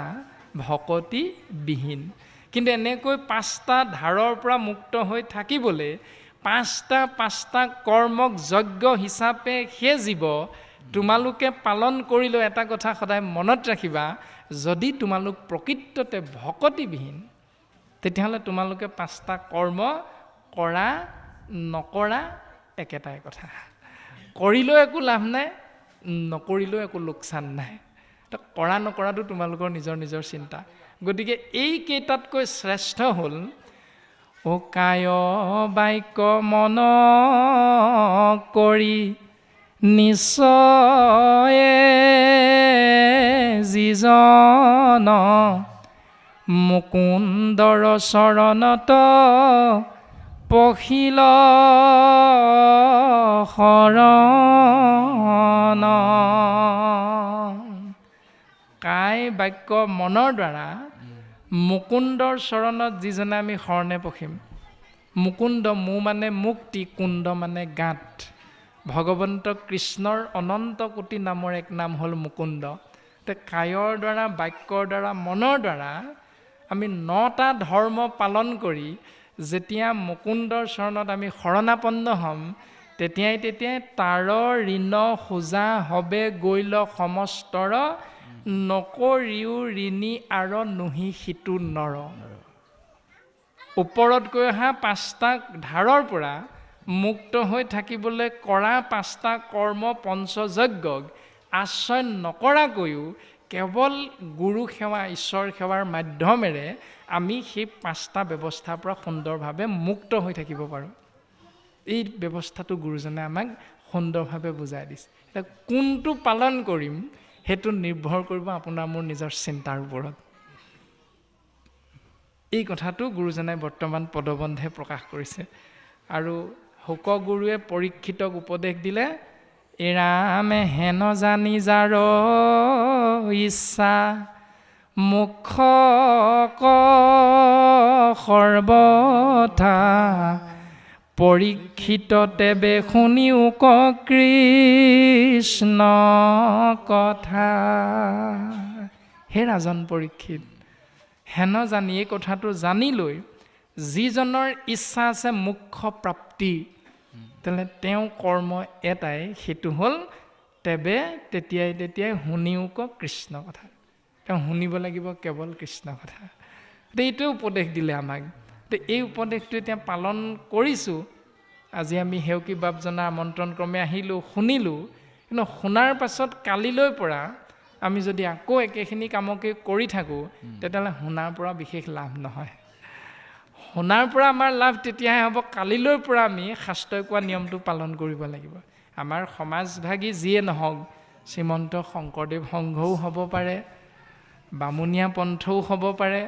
ভকতি বিহীন। কিন্তু এনেকৈ পাঁচটা ধাৰৰ পৰা মুক্ত হৈ থাকিবলৈ পাঁচটা কৰ্মক যজ্ঞ হিচাপে সেই জীৱ তোমালোকে পালন কৰিলেও এটা কথা সদায় মনত ৰাখিবা, যদি তোমালোক প্ৰকৃততে ভকতিবিহীন তেতিয়াহ'লে তোমালোকে পাঁচটা কৰ্ম কৰা নকৰা একেটাই কথা। কৰিলেও একো লাভ নাই, নকৰিলেও একো লোকচান নাই। তো কৰা নকৰাটো তোমালোকৰ নিজৰ নিজৰ চিন্তা। গতিকে এইকেইটাতকৈ শ্ৰেষ্ঠ হ'ল ও কায় বাক্য মন কৰি নিশ্চয়ে যিজন মুকুন্দৰ চৰণত পখিল শৰণ। কায় বাক্য মনৰ দ্বাৰা মুকুন্দৰ চৰণত যিজনে আমি শৰণে পখিম। মুকুন্দ, মু মানে মুক্তি, কুণ্ড মানে গাঁত। ভগৱন্ত কৃষ্ণৰ অনন্ত কোটি নামৰ এক নাম হ'ল মুকুন্দ। কায়ৰ দ্বাৰা, বাক্যৰ দ্বাৰা, মনৰ দ্বাৰা আমি 9টা ধৰ্ম পালন কৰি যেতিয়া মুকুন্দৰ চৰণত আমি শৰণাপন্ন হ'ম, তেতিয়াই তাৰ ঋণ সোজা হবে গৈল সমস্তৰ, নকৰিও ঋণী আৰু নুহি সিটো নৰ। ওপৰত কৈ অহা 5টা ধাৰৰ পৰা মুক্ত হৈ থাকিবলৈ কৰা 5টা কৰ্ম পঞ্চযজ্ঞক আশ্ৰয় নকৰাকৈও কেৱল গুৰু সেৱা, ঈশ্বৰ সেৱাৰ মাধ্যমেৰে আমি সেই 5টা ব্যৱস্থাৰ পৰা সুন্দৰভাৱে মুক্ত হৈ থাকিব পাৰোঁ। এই ব্যৱস্থাটো গুৰুজনে আমাক সুন্দৰভাৱে বুজাই দিছে। এতিয়া কোনটো পালন কৰিম সেইটো নিৰ্ভৰ কৰিব আপোনাৰ মোৰ নিজৰ চিন্তাৰ ওপৰত। এই কথাটো গুৰুজনে বৰ্তমান পদবন্ধে প্ৰকাশ কৰিছে। আৰু শুক গুৰুৱে পৰীক্ষিতক উপদেশ দিলে, এৰামে হেন জানি যাৰ ইচ্ছা মুখ সৰ্বথা, পৰীক্ষিত তেবে শুনিও কৃষ্ণ কথা। হে ৰাজন পৰীক্ষিত, হেন জানি এই কথাটো জানি লৈ যিজনৰ ইচ্ছা আছে মোক্ষ প্ৰাপ্তি, তেনে তেওঁ কৰ্ম এটাই, সেইটো হ'ল তেতিয়াই শুনিও কৃষ্ণ কথা। তেওঁ শুনিব লাগিব কেৱল কৃষ্ণ কথা। এইটোৱে উপদেশ দিলে আমাক। এই উপদেশটো এতিয়া পালন কৰিছোঁ। আজি আমি সেউকী বাপজনাৰ আমন্ত্ৰণ ক্ৰমে আহিলোঁ, শুনিলোঁ, কিন্তু শুনাৰ পাছত কালিলৈ পৰা আমি যদি আকৌ একেখিনি কামকে কৰি থাকোঁ, তেতিয়াহ'লে শুনাৰ পৰা বিশেষ লাভ নহয়। শুনাৰ পৰা আমাৰ লাভ তেতিয়াহে হ'ব, কালিলৈ পৰা আমি শাস্ত্ৰই কোৱা নিয়মটো পালন কৰিব লাগিব। আমাৰ সমাজভাগী যিয়ে নহওক, শ্ৰীমন্ত শংকৰদেৱ সংঘও হ'ব পাৰে, বামুণীয়া পন্থও হ'ব পাৰে,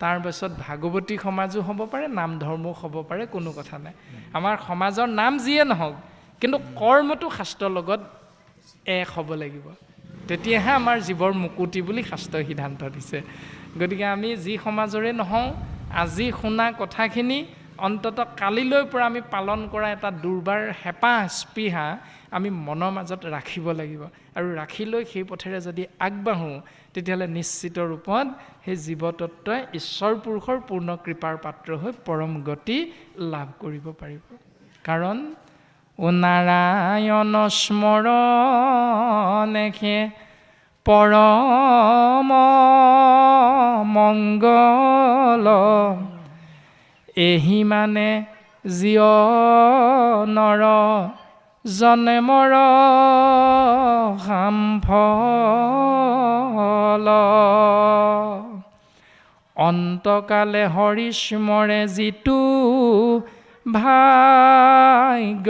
তাৰপাছত ভাগৱতী সমাজো হ'ব পাৰে, নাম ধৰ্মও হ'ব পাৰে, কোনো কথা নাই। আমাৰ সমাজৰ নাম যিয়ে নহওক, কিন্তু কৰ্মটো শাস্ত্ৰৰ লগত এক হ'ব লাগিব। তেতিয়াহে আমাৰ জীৱৰ মুকুতি বুলি শাস্ত্ৰই সিদ্ধান্ত দিছে। গতিকে আমি যি সমাজৰে নহওঁ, আজি শুনা কথাখিনি অন্তত কালিলৈ পৰা আমি পালন কৰা এটা দুৰ্বাৰ হেঁপাহ স্পৃহা আমি মনৰ মাজত ৰাখিব লাগিব। আৰু ৰাখি লৈ সেই পথেৰে যদি আগবাঢ়োঁ, তেতিয়াহ'লে নিশ্চিত ৰূপত সেই জীৱতত্বই ঈশ্বৰ পুৰুষৰ পূৰ্ণ কৃপাৰ পাত্ৰ হৈ পৰম গতি লাভ কৰিব পাৰিব। কাৰণ নাৰায়ণ স্মৰণেহে পৰম মংগল, এহি মানে জীৱনৰ জন্মৰ সামফল, অন্তকালে হৰিস্মৰে যিটো ভাগ্যৱন্ত,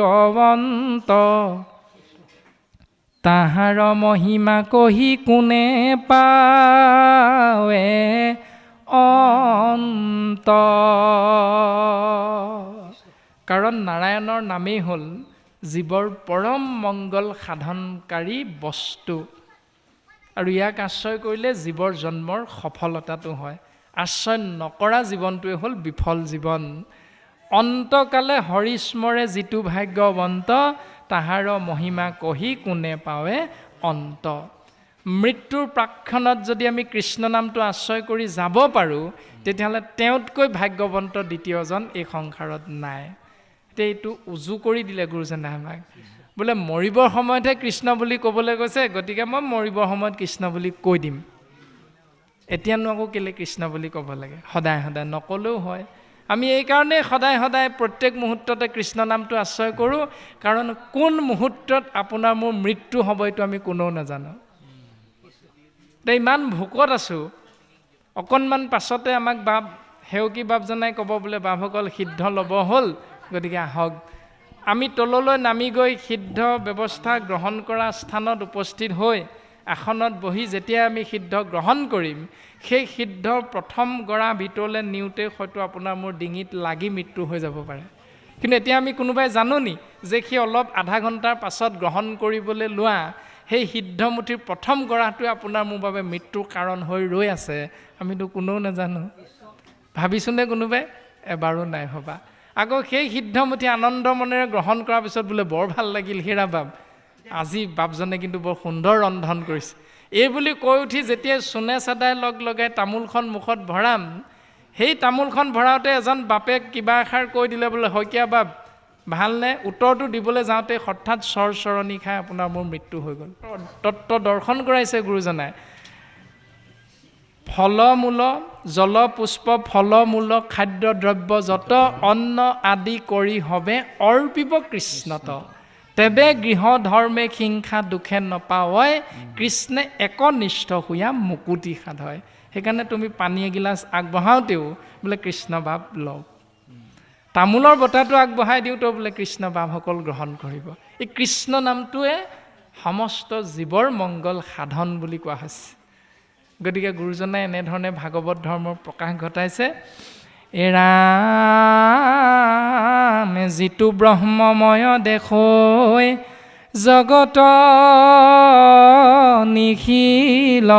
তাহাৰ মহিমা কহি কোনে পাৱে অন্ত। কাৰণ নাৰায়ণৰ নামেই হ'ল জীৱৰ পৰম মংগল সাধনকাৰী বস্তু। আৰু ইয়াক আশ্ৰয় কৰিলে জীৱৰ জন্মৰ সফলতাটো হয়। আশ্ৰয় নকৰা জীৱনটোৱে হ'ল বিফল জীৱন। অন্তকালে হৰিস্মৰে যিটো ভাগ্যৱন্ত, তাহাৰ মহিমা কহি কোনে পাৱে অন্ত। মৃত্যুৰ প্ৰাক্ষণত যদি আমি কৃষ্ণ নামটো আশ্ৰয় কৰি যাব পাৰোঁ, তেতিয়াহ'লে তেওঁতকৈ ভাগ্যৱন্ত দ্বিতীয়জন এই সংসাৰত নাই। এতিয়া এইটো উজু কৰি দিলে গুৰুজনে আমাক। বোলে মৰিবৰ সময়তহে কৃষ্ণ বুলি ক'বলৈ কৈছে, গতিকে মই মৰিবৰ সময়ত কৃষ্ণ বুলি কৈ দিম। এতিয়ানো আকৌ কেলৈ কৃষ্ণ বুলি ক'ব লাগে? সদায় সদায় নক'লেও হয়। আমি এইকাৰণেই সদায় সদায় প্ৰত্যেক মুহূৰ্ততে কৃষ্ণ নামটো আশ্ৰয় কৰোঁ, কাৰণ কোন মুহূৰ্তত আপোনাৰ মোৰ মৃত্যু হ'ব এইটো আমি কোনেও নাজানো। এতিয়া ইমান ভোকত আছোঁ, অকণমান পাছতে আমাক সেউকী বাপজনাই ক'ব বোলে বাপসকল সিদ্ধ ল'ব হ'ল, গতিকে আহক। আমি তললৈ নামি গৈ সিদ্ধ ব্যৱস্থা গ্ৰহণ কৰা স্থানত উপস্থিত হৈ আসনত বহি যেতিয়া আমি সিদ্ধ গ্ৰহণ কৰিম, সেই সিদ্ধ প্ৰথম গৰা ভিতৰলৈ নিওঁতে হয়তো আপোনাৰ মোৰ ডিঙিত লাগি মৃত্যু হৈ যাব পাৰে। কিন্তু এতিয়া আমি কোনোবাই জানো নি যে সেই অলপ আধা ঘণ্টাৰ পাছত গ্ৰহণ কৰিবলৈ লোৱা সেই সিদ্ধমুঠিৰ প্ৰথম গৰাটোৱে আপোনাৰ মোৰ বাবে মৃত্যুৰ কাৰণ হৈ ৰৈ আছে? আমিতো কোনেও নাজানো। ভাবিছোঁনে কোনোবাই? এবাৰো নাই ভবা। আকৌ সেই সিদ্ধমুঠি আনন্দ মনেৰে গ্ৰহণ কৰাৰ পিছত বোলে বৰ ভাল লাগিল হেৰা বাপ, আজি বাপজনে কিন্তু বৰ সুন্দৰ ৰন্ধন কৰিছে। এই বুলি কৈ উঠি যেতিয়া চুনে চাদাই লগ লগাই তামোলখন মুখত ভৰাম, সেই তামোলখন ভৰাওঁতে এজন বাপে কিবা এষাৰ কৈ দিলে বোলে শইকীয়া বাপ ভালনে? উত্তৰটো দিবলৈ যাওঁতে হঠাৎ চৰচৰণি খাই আপোনাৰ মোৰ মৃত্যু হৈ গ'ল। তত্ত্ব দৰ্শন কৰাইছে গুৰুজনাই। ফলমূল জলপুষ্প ফলমূল খাদ্য দ্ৰব্য যত অন্ন আদি কৰি হবে অৰ্পিব কৃষ্ণত, তেবে গৃহ ধৰ্মে হিংসা দুখে নপাৱয়, কৃষ্ণে একনিষ্ঠ হৈয়া মুকুতি সাধয়। সেইকাৰণে তুমি পানী এগিলাচ আগবঢ়াওঁতেও বোলে কৃষ্ণ ভাৱ লওঁ, তামোলৰ বটাটো আগবঢ়াই দিওঁতেও বোলে কৃষ্ণ ভাৱসকল গ্ৰহণ কৰিব। এই কৃষ্ণ নামটোৱে সমস্ত জীৱৰ মংগল সাধন বুলি কোৱা হৈছে। গতিকে গুৰুজনাই এনেধৰণে ভাগৱত ধৰ্মৰ প্ৰকাশ ঘটাইছে। এৰামে যিটো ব্ৰহ্মময় দেখৈ জগত নিখিল,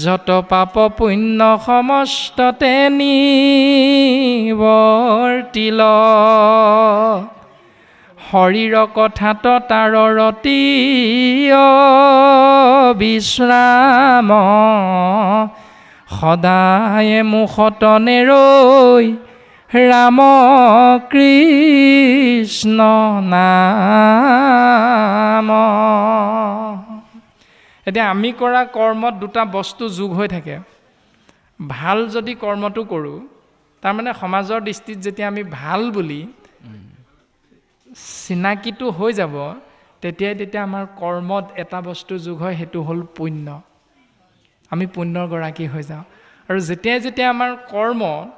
যত পাপ পুণ্য সমস্ততে নিৱৰ্তিল, শৰীৰ কথাত তাৰ ৰতি বিশ্ৰাম, সদায় মুখত নেৰৈ ৰাম কৃষ্ণ নাম। এতিয়া আমি কৰা কৰ্মত দুটা বস্তু যোগ হৈ থাকে। ভাল যদি কৰ্মটো কৰোঁ, তাৰমানে সমাজৰ দৃষ্টিত যেতিয়া আমি ভাল বুলি চিনাকিটো হৈ যাব, তেতিয়া আমাৰ কৰ্মত এটা বস্তু যোগ হয়, সেইটো হ'ল পুণ্য। আমি পুণ্যৰ গৰাকী হৈ যাওঁ। আৰু যেতিয়া আমাৰ কৰ্মত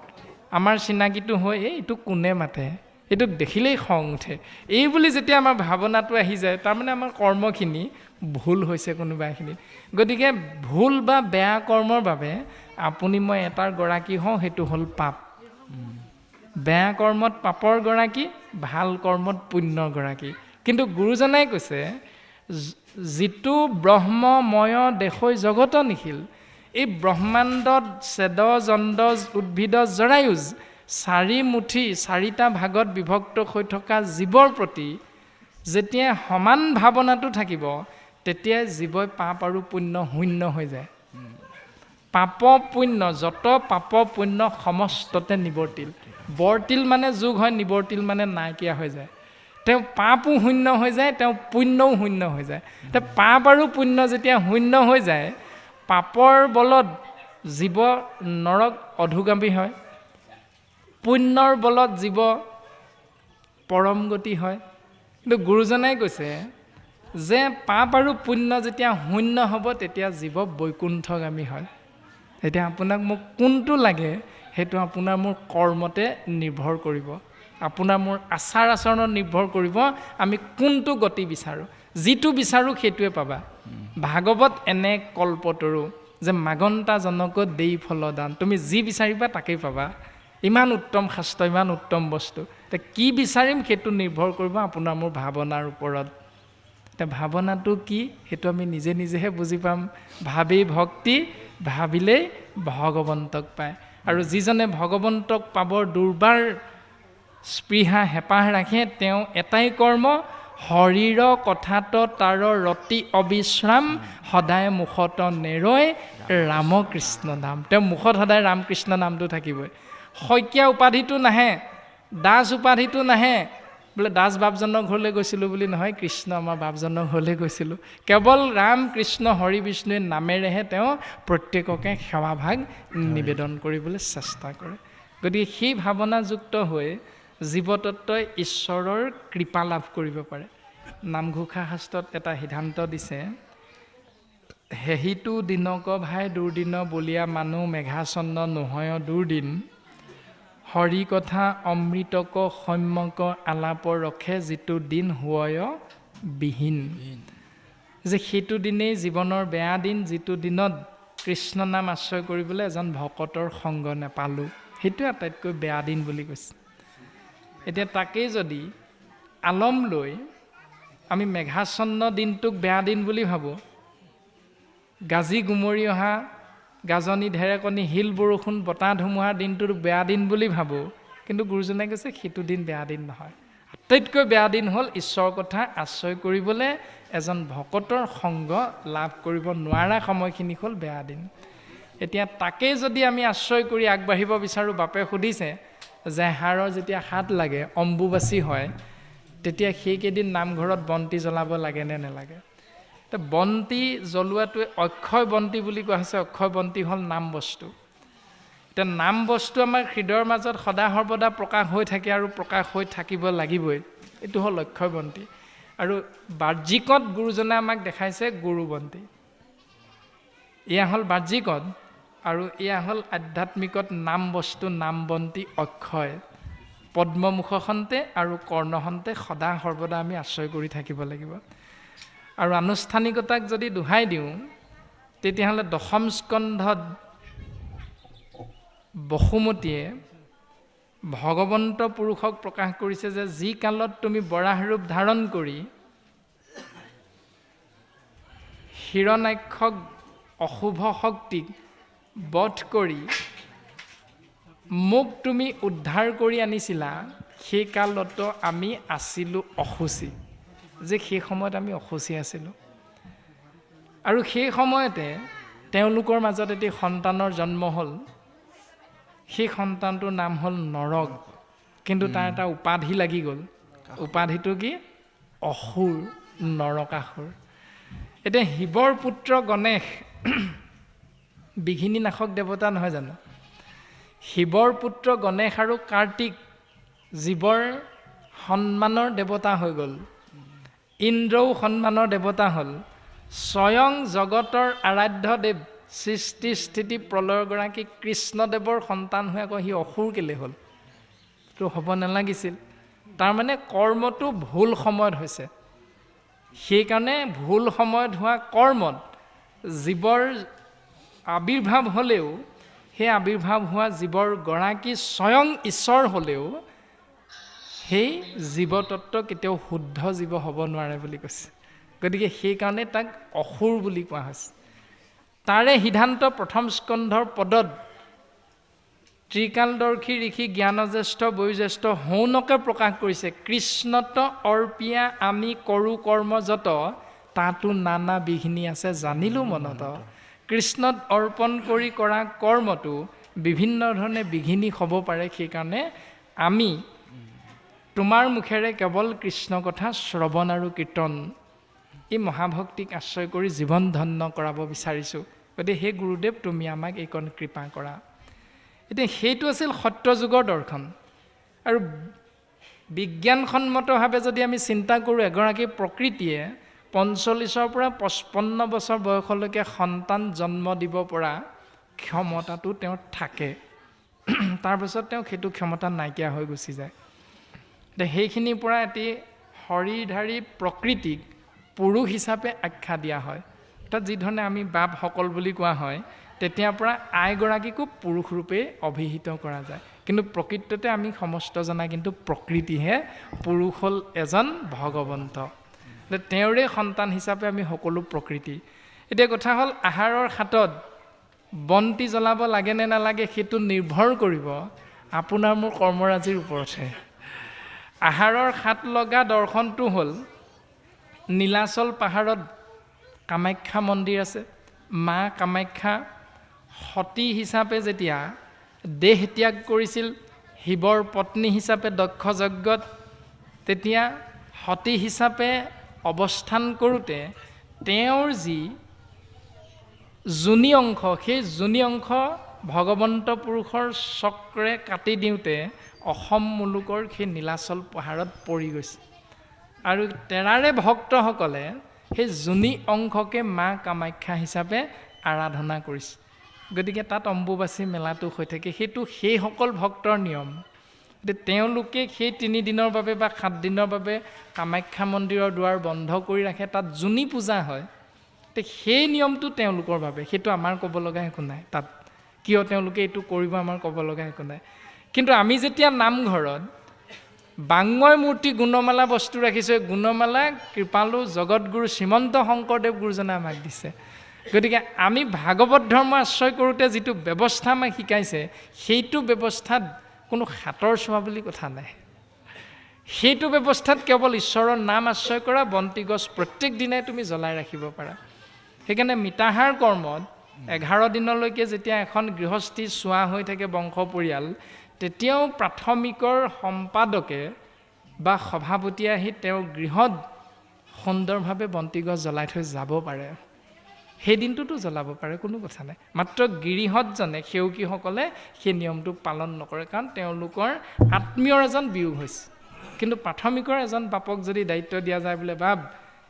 আমাৰ চিনাকিটো হৈ এইটো কোনে মাতে, এইটোক দেখিলেই খং উঠে, এই বুলি যেতিয়া আমাৰ ভাৱনাটো আহি যায়, তাৰমানে আমাৰ কৰ্মখিনি ভুল হৈছে কোনোবা এখিনিত। গতিকে ভুল বা বেয়া কৰ্মৰ বাবে আপুনি মই এটাৰ গৰাকী হওঁ, সেইটো হ'ল পাপ। বেয়া কৰ্মত পাপৰ গৰাকী, ভাল কৰ্মত পুণ্যৰ গৰাকী। কিন্তু গুৰুজনাই কৈছে যিটো ব্ৰহ্মময় দেখৈ জগত নিখিল, এই ব্ৰহ্মাণ্ডত চেদ জণ্ড উদ্ভিদ জৰায়ুজ চাৰি মুঠি চাৰিটা ভাগত বিভক্ত হৈ থকা জীৱৰ প্ৰতি যেতিয়া সমান ভাৱনাটো থাকিব, তেতিয়াই জীৱই পাপ আৰু পুণ্য শূন্য হৈ যায়। পাপ পুণ্য যত পাপ পুণ্য সমস্ততে নিৱৰ্তিল। বৰ্তিল মানে যোগ হয়, নিৱৰ্তিল মানে নাইকিয়া হৈ যায়। তেওঁ পাপো শূন্য হৈ যায়, তেওঁ পুণ্যও শূন্য হৈ যায়। তেওঁ পাপ আৰু পুণ্য যেতিয়া শূন্য হৈ যায়, পাপৰ বলত জীৱ নৰক অধোগামী হয়, পুণ্যৰ বলত জীৱ পৰম গতি হয়। কিন্তু গুৰুজনাই কৈছে যে পাপ আৰু পুণ্য যেতিয়া শূন্য হ'ব, তেতিয়া জীৱ বৈকুণ্ঠগামী হয়। এতিয়া আপোনাক মোক কোনটো লাগে, সেইটো আপোনাৰ মোৰ কৰ্মতে নিৰ্ভৰ কৰিব, আপোনাৰ মোৰ আচাৰ আচৰণত নিৰ্ভৰ কৰিব, আমি কোনটো গতি বিচাৰোঁ। যিটো বিচাৰোঁ সেইটোৱে পাবা। ভাগৱত এনে কল্পতৰু যে মাগন্তা জনক দেই ফলদান, তুমি যি বিচাৰিবা তাকেই পাবা। ইমান উত্তম শাস্ত্ৰ, ইমান উত্তম বস্তু। এতিয়া কি বিচাৰিম সেইটো নিৰ্ভৰ কৰিব আপোনাৰ মোৰ ভাৱনাৰ ওপৰত। এতিয়া ভাৱনাটো কি সেইটো আমি নিজে নিজেহে বুজি পাম। ভাবি ভক্তি, ভাবিলেই ভগৱন্তক পায়। আৰু যিজনে ভগৱন্তক পাবৰ দুৰ্বাৰ স্পৃহা হেঁপাহ ৰাখে, তেওঁ এটাই কৰ্ম, শৰীৰ কথাত তাৰ ৰতি অবিশ্ৰাম, সদায় মুখত নেৰৈ ৰামকৃষ্ণ নাম। তেওঁ মুখত সদায় ৰামকৃষ্ণ নামটো থাকিবই। শইকীয়া উপাধিটো নাহে, দাস উপাধিটো নাহে, বোলে দাস বাপজনৰ ঘৰলৈ গৈছিলোঁ বুলি নহয়, কৃষ্ণ আমাৰ বাপজনৰ ঘৰলৈ গৈছিলোঁ। কেৱল ৰাম কৃষ্ণ হৰি বিষ্ণুৰ নামেৰেহে তেওঁ প্ৰত্যেককে সেৱাভাগ নিবেদন কৰিবলৈ চেষ্টা কৰে। গতিকে সেই ভাৱনাযুক্ত হৈ জীৱতত্বই ঈশ্বৰৰ কৃপা লাভ কৰিব পাৰে। নামঘোষা শাস্ত্ৰত এটা সিদ্ধান্ত দিছে, হেহিটো দিনক ভাই দুৰ্দিন বলিয়া মানুহ মেঘাচন্ন নহয় দুৰ্দিন, হৰি কথা অমৃতক সম্যক আলাপ ৰখে যিটো দিন হয় বিহীন। যে সেইটো দিনেই জীৱনৰ বেয়া দিন, যিটো দিনত কৃষ্ণ নাম আশ্ৰয় কৰিবলৈ এজন ভকতৰ সংগ নেপালোঁ, সেইটো আটাইতকৈ বেয়া দিন বুলি কৈছে। এতিয়া তাকেই যদি আলম লৈ আমি মেঘাচ্ছন্ন দিনটোক বেয়া দিন বুলি ভাবোঁ, গাজি গুমৰি অহা গাজনি ঢেৰেকনি শিল বৰষুণ বতাহ ধুমুহাৰ দিনটোৰ বেয়া দিন বুলি ভাবোঁ, কিন্তু গুৰুজনাই কৈছে সেইটো দিন বেয়া দিন নহয়। আটাইতকৈ বেয়া দিন হ'ল ঈশ্বৰৰ কথা আশ্ৰয় কৰিবলৈ এজন ভকতৰ সংগ লাভ কৰিব নোৱাৰা সময়খিনি হ'ল বেয়া দিন। এতিয়া তাকেই যদি আমি আশ্ৰয় কৰি আগবাঢ়িব বিচাৰোঁ, বাপে সুধিছে যে হাড়ৰ যেতিয়া হাত লাগে, অম্বুবাচী হয়, তেতিয়া সেইকেইদিন নামঘৰত বন্তি জ্বলাব লাগে নে নালাগে? তো বন্তি জ্বলোৱাটোৱে অক্ষয় বন্তি বুলি কোৱা হৈছে। অক্ষয় বন্তি হ'ল নাম বস্তু। এতিয়া নাম বস্তু আমাৰ হৃদয়ৰ মাজত সদা সৰ্বদা প্ৰকাশ হৈ থাকে আৰু প্ৰকাশ হৈ থাকিব লাগিবই। এইটো হ'ল অক্ষয় বন্তি। আৰু বাহ্যিকত গুৰুজনে আমাক দেখাইছে গুৰু বন্তি। এয়া হ'ল বাহ্যিকত, আৰু এয়া হ'ল আধ্যাত্মিকত নাম বস্তু, নাম বন্তি অক্ষয়। পদ্মমুখখনতে আৰু কৰ্ণখনতে সদা সৰ্বদা আমি আশ্ৰয় কৰি থাকিব লাগিব। আৰু আনুষ্ঠানিকতাক যদি দোহাই দিওঁ, তেতিয়াহ'লে দশম স্কন্ধত বসুমতীয়ে ভগৱন্ত পুৰুষক প্ৰকাশ কৰিছে যে যি কালত তুমি বৰাহ ৰূপ ধাৰণ কৰি হিৰণ্যাক্ষক অশুভ শক্তিক বধ কৰি মোক তুমি উদ্ধাৰ কৰি আনিছিলা, সেই কালতো আমি আছিলোঁ অসুচি। যে সেই সময়ত আমি অসুচি আছিলোঁ, আৰু সেই সময়তে তেওঁলোকৰ মাজত এটি সন্তানৰ জন্ম হ'ল। সেই সন্তানটোৰ নাম হ'ল নৰক, কিন্তু তাৰ এটা উপাধি লাগি গ'ল। উপাধিটো কি? অসুৰ, নৰকাসুৰ। এতিয়া শিৱৰ পুত্ৰ গণেশ বিঘিনী নাশক দেৱতা নহয় জানো? শিৱৰ পুত্ৰ গণেশ আৰু কাৰ্তিক জীৱৰ সন্মানৰ দেৱতা হৈ গ'ল। ইন্দ্ৰও সন্মানৰ দেৱতা হ'ল। স্বয়ং জগতৰ আৰাধ্য দেৱ সৃষ্টি স্থিতি প্ৰলয়ৰ গৰাকী কৃষ্ণদেৱৰ সন্তান হৈ আকৌ সি অসুৰ কেলে হ'ল? তো হ'ব নালাগিছিল। তাৰমানে কৰ্মটো ভুল সময়ত হৈছে। সেইকাৰণে ভুল সময়ত হোৱা কৰ্মত জীৱৰ আবিৰ্ভাৱ হ'লেও, সেই আবিৰ্ভাৱ হোৱা জীৱৰ গৰাকী স্বয়ং ঈশ্বৰ হ'লেও সেই জীৱতত্ব কেতিয়াও শুদ্ধ জীৱ হ'ব নোৱাৰে বুলি কৈছে। গতিকে সেইকাৰণে তাক অসুৰ বুলি কোৱা হৈছে। তাৰে সিদ্ধান্ত প্ৰথম স্কন্ধৰ পদত ত্ৰিকালদৰ্শী ঋষি জ্ঞানজ্যেষ্ঠ বয়োজ্যেষ্ঠ হৌনকে প্ৰকাশ কৰিছে। কৃষ্ণত অৰ্পিয়া আমি কৰোঁ কৰ্ম যত, তাতো নানা বিঘিনি আছে জানিলোঁ মনত। কৃষ্ণত অৰ্পণ কৰি কৰা কৰ্মটো বিভিন্ন ধৰণে বিঘিনি হ'ব পাৰে। সেইকাৰণে আমি তোমাৰ মুখেৰে কেৱল কৃষ্ণ কথা শ্ৰৱণ আৰু কীৰ্তন, এই মহাভক্তিক আশ্ৰয় কৰি জীৱন ধন্য কৰাব বিচাৰিছোঁ। গতিকে সেই গুৰুদেৱ তুমি আমাক এইকণ কৃপা কৰা। এতিয়া সেইটো আছিল সত্য যুগৰ দৰ্শন। আৰু বিজ্ঞানসন্মতভাৱে যদি আমি চিন্তা কৰোঁ, এগৰাকী প্ৰকৃতিয়ে ৪৫ৰ পৰা ৫৫ বছৰ বয়সলৈকে সন্তান জন্ম দিব পৰা ক্ষমতাটো তেওঁৰ থাকে। তাৰপিছত তেওঁ সেইটো ক্ষমতা নাইকিয়া হৈ গুচি যায়। এতিয়া সেইখিনিৰ পৰা এটি শৰীৰধাৰী প্ৰকৃতিক পুৰুষ হিচাপে আখ্যা দিয়া হয়। অৰ্থাৎ যিধৰণে আমি বাপসকল বুলি কোৱা হয়, তেতিয়াৰ পৰা আইগৰাকীকো পুৰুষ ৰূপে অভিহিত কৰা যায়। কিন্তু প্ৰকৃততে আমি সমস্ত জনা কিন্তু প্ৰকৃতিহে, পুৰুষ হ'ল এজন ভগৱন্ত। তেওঁৰে সন্তান হিচাপে আমি সকলো প্ৰকৃতি। এতিয়া কথা হ'ল, আহাৰৰ হাতত বন্তি জ্বলাব লাগে নে নালাগে সেইটো নিৰ্ভৰ কৰিব আপোনাৰ মোৰ কৰ্মৰাজিৰ ওপৰতহে। আহাৰৰ হাত লগা দৰ্শনটো হ'ল, নীলাচল পাহাৰত কামাখ্যা মন্দিৰ আছে। মা কামাখ্যা সতী হিচাপে যেতিয়া দেহ ত্যাগ কৰিছিল শিৱৰ পত্নী হিচাপে দক্ষ যজ্ঞত, তেতিয়া সতী হিচাপে অৱস্থান কৰোঁতে তেওঁৰ যি যোনি অংশ, সেই যোনি অংশ ভগৱন্ত পুৰুষৰ চক্ৰে কাটি দিওঁতে অসম মুলুকৰ সেই নীলাচল পাহাৰত পৰি গৈছে। আৰু তেৰাৰে ভক্তসকলে সেই যোনি অংশকে মা কামাখ্যা হিচাপে আৰাধনা কৰিছে। গতিকে তাত অম্বুবাচী মেলাটো হৈ থাকে। সেইটো সেইসকল ভক্তৰ নিয়ম। তেওঁলোকে সেই ৩ দিনৰ বাবে বা ৭ দিনৰ বাবে কামাখ্যা মন্দিৰৰ দুৱাৰ বন্ধ কৰি ৰাখে, তাত যোনি পূজা হয়। সেই নিয়মটো তেওঁলোকৰ বাবে, সেইটো আমাৰ ক'ব লগা একো নাই। তাত কিয় তেওঁলোকে এইটো কৰিব আমাৰ ক'ব লগা একো নাই। কিন্তু আমি যেতিয়া নামঘৰত বাংময় মূৰ্তি গুণমালা বস্তু ৰাখিছোঁ, গুণমালা কৃপালু জগতগুৰু শ্ৰীমন্ত শংকৰদেৱ গুৰুজনে আমাক দিছে। গতিকে আমি ভাগৱত ধৰ্ম আশ্ৰয় কৰোঁতে যিটো ব্যৱস্থা আমাক শিকাইছে, সেইটো ব্যৱস্থাত কোনো হাতৰ চোৱা বুলি কথা নাই সেইটো ব্যৱস্থাত কেৱল ঈশ্বৰৰ নাম আশ্ৰয় কৰা বন্তি গছ প্ৰত্যেক দিনাই তুমি জ্বলাই ৰাখিব পাৰা সেইকাৰণে মিতাহাৰ কৰ্মত 11 দিনলৈকে যেতিয়া এখন গৃহস্থী চোৱা হৈ থাকে বংশ পৰিয়াল তেতিয়াও প্ৰাথমিকৰ সম্পাদকে বা সভাপতি আহি তেওঁৰ গৃহত সুন্দৰভাৱে বন্তি গছ জ্বলাই থৈ যাব পাৰে সেই দিনটোতো জ্বলাব পাৰে কোনো কথা নাই মাত্ৰ গিৰিহতজনে সেউকীসকলে সেই নিয়মটো পালন নকৰে কাৰণ তেওঁলোকৰ আত্মীয়ৰ এজন বিয়োগ হৈছে কিন্তু প্ৰাথমিকৰ এজন বাপক যদি দায়িত্ব দিয়া যায় বোলে বাপ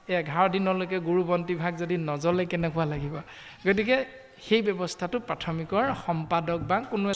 এই 11 দিনলৈকে গুৰু বন্তি ভাগ যদি নজ্বলে কেনেকুৱা লাগিব গতিকে সেই ব্যৱস্থাটো প্ৰাথমিকৰ সম্পাদক বা কোনো